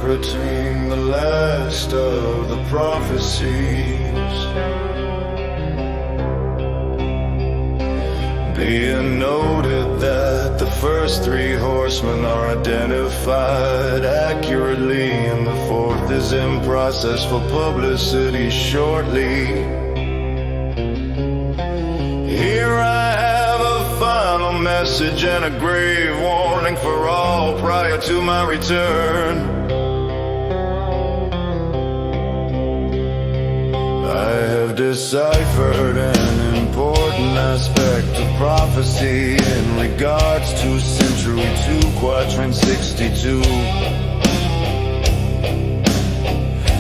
interpreting the last of the prophecies, being noted that the first three horsemen are identified accurately, and the fourth is in process for publicity shortly. Here I have a final message and a grave warning for all prior to my return. I have deciphered an important aspect of prophecy in regards to Century 2, Quatrain 62.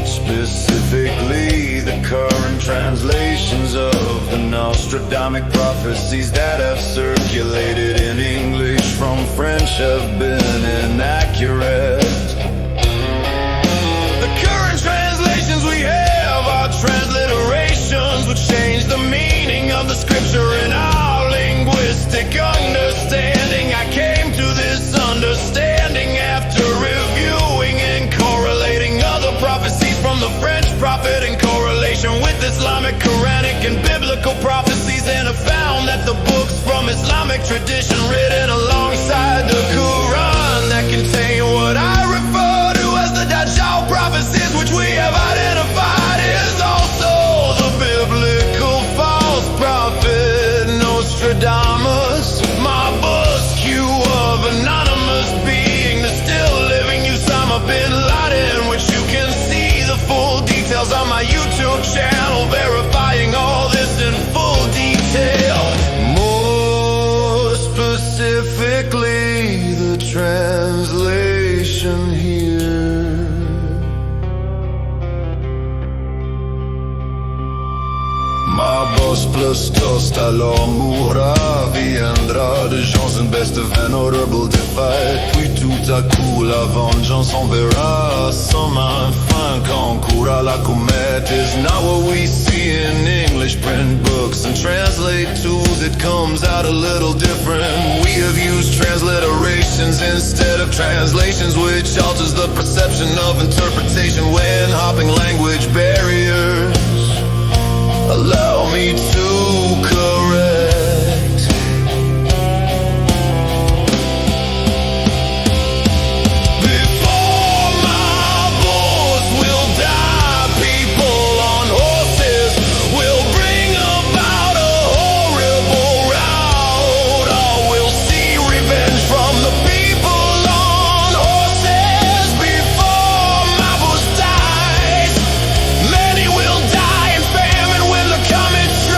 Specifically, the current translations of the Nostradamic prophecies that have circulated in English from French have been inaccurate. The current translations we have are transliterations, which change the meaning of the scripture in our linguistic understanding. I came to this understanding after reviewing and correlating other prophecies from the French prophet in correlation with Islamic, Quranic and Biblical prophecies, and have found that the books from Islamic tradition written alongside the Quran that contain what I refer to as the Dajjal Prophecies, which we have identified is also the biblical false prophet Nostradamus. Mabus, Q of anonymous being, the still living Usama Bin Laden, which you can see the full details on my YouTube channel, verifying all this in full detail. More specifically, the translation here. Mabus plus största långmora. Vi ändrade chansen bäste vän och rebel defied. Puis tout à coup la vengeance on verra. Som un fin concours à la comète is not what we see in English print books and translate tools. It comes out a little different. We have used transliterations instead of translations, which alters the perception of interpretation when hopping language barriers. Allow me to correct. Before my boss will die, people on horses will bring about a horrible rout. All will see revenge from the people on horses. Before my boss dies, many will die in famine when the comet strikes.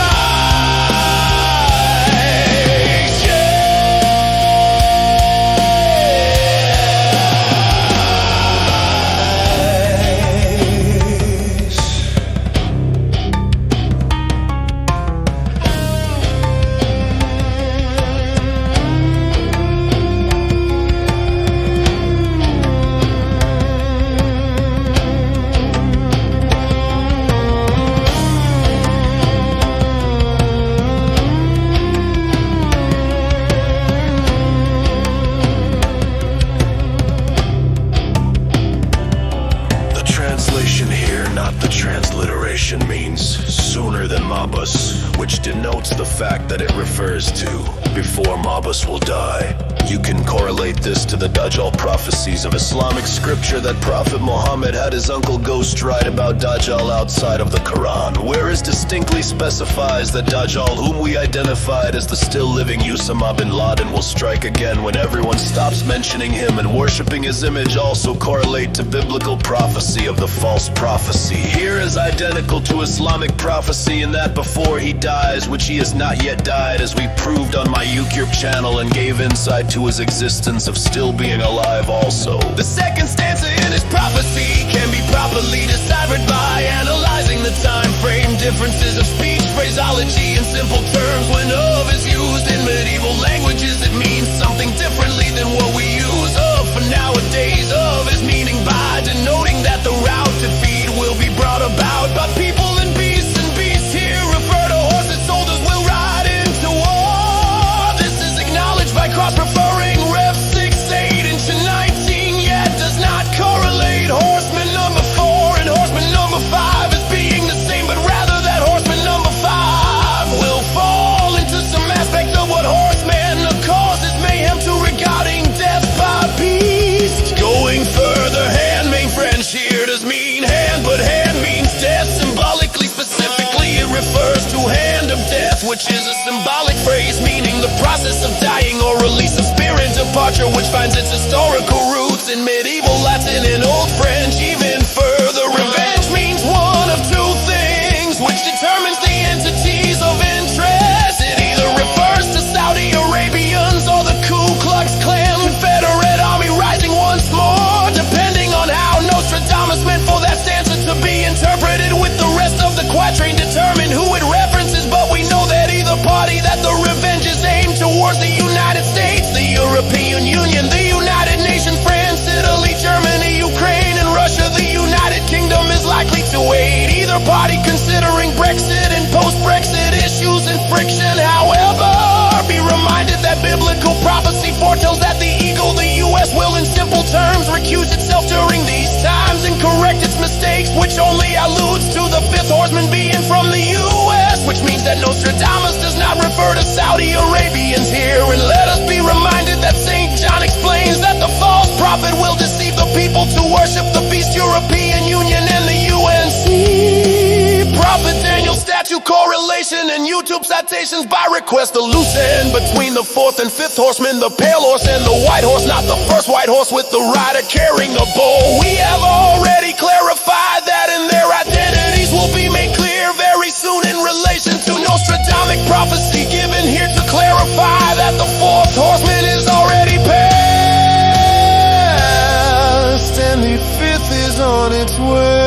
The translation here, not the transliteration, means sooner than Mabus, which denotes the fact that it refers to before Mabus will die. You can correlate this to the Dajjal Prophecies of Islamic scripture that Prophet Muhammad had his uncle Ghost write about Dajjal outside of the Quran, where it distinctly specifies that Dajjal, whom we identified as the still living Usama Bin Laden, will strike again when everyone stops mentioning him and worshipping his image. Also correlate to biblical prophecy of the false prophecy. Here is identical to Islamic prophecy in that before he dies, which he has not yet died, as we proved on my YouTube channel and gave insight to his existence of still being alive also. The second stanza in his prophecy can be properly deciphered by analyzing the time frame differences of speech, phraseology, and simple terms. When of is used in medieval languages, it means something differently than what we use of for nowadays. Of is meaning by denoting that the route to feed will be brought about by people and beasts here refer to horses. Soldiers will ride into war. This is acknowledged by cross-preferring Ref 6, 8 into 19, yet does not correlate. departure, which finds its historical roots in medieval Latin and Old French. Even further, revenge means one of two things, which determines the entities of interest. It either refers to Saudi Arabians or the Ku Klux Klan Confederate Army rising once more, depending on how Nostradamus meant for that stanza to be interpreted, with the rest of the quatrain determine who it references. But we know that either party that the revenge is aimed towards, the United States, the European Union, the United Nations, France, Italy, Germany, Ukraine, and Russia, the United Kingdom is likely to aid either party, considering Brexit and post-Brexit issues and friction. However, be reminded that biblical prophecy foretells that the eagle, the US, will in simple terms recuse itself during these times and correct its mistakes, which only alludes to the fifth horseman being from the US, which means that Nostradamus does not refer to Saudi Arabians here. And let us be reminded that St. John explains that the false prophet will deceive the people to worship the beast, European Union, and the UNC. Prophet Daniel statue correlation and YouTube citations by request. The loose end between the fourth and fifth horsemen, the pale horse and the white horse, not the first white horse with the rider carrying a bow. We have already clarified that, and their identities will be made clear very soon in relation to Nostradamic prophecy given here to clarify that the fourth horseman is already past and the fifth is on its way.